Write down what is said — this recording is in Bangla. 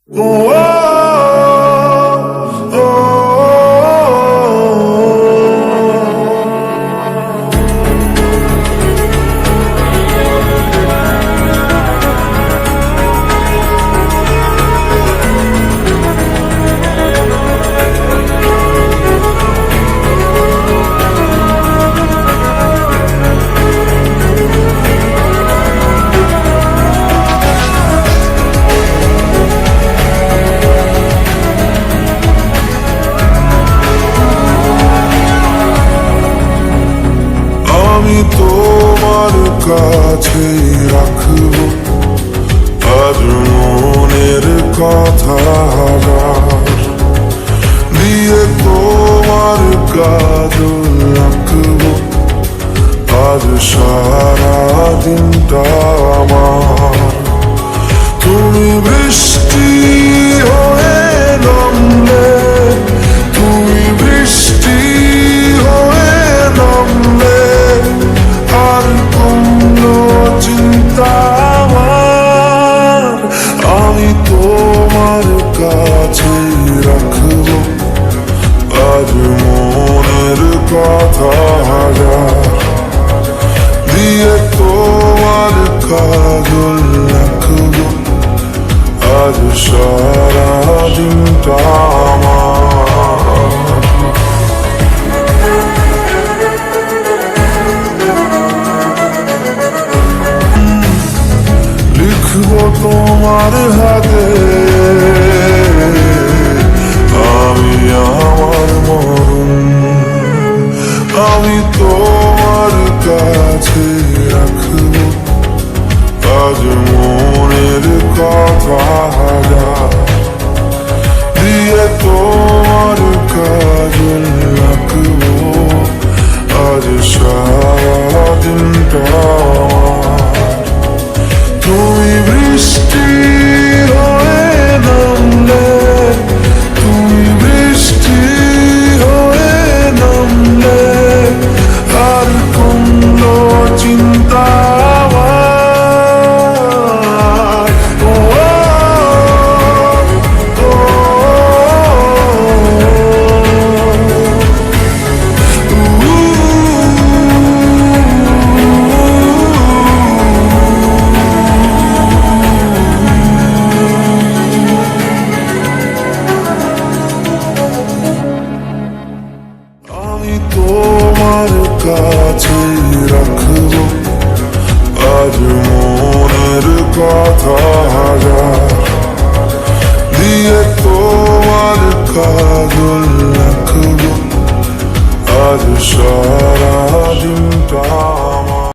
আমি তোমার কাছে রাখবো আজ মনের কথা দিয়ে তোমার কাজল রাখবো আজ সারা দিনটা আমার। তুমি বৃষ্টি হয়ে নামলে, তুমি বৃষ্টি হয়ে নামলে, আর কোনো চিন্তা আমার। আমি তোমার কাছে রাখবো আজ মনের কথা দিয়ে তোমার কাজল রাখবো আজ সারা দিনটা আমার। লিখবো তোমার হাতে আমি আমার মরণ, আমি তোমার কাছে রাখবো আজ মনের কথা দিয়ে তোমার কাজল রাখবো আজ সারা দিনটা আমার। তুমি বৃষ্টি হয়ে নামলে, তুমি বৃষ্টি হয়ে নামলে, আর কোনো চিন্তা আমি তোমার কাছে রাখবো আজ মনের কথা দিয়ে তোমার কাজল রাখবো আজ সারা দিনটা।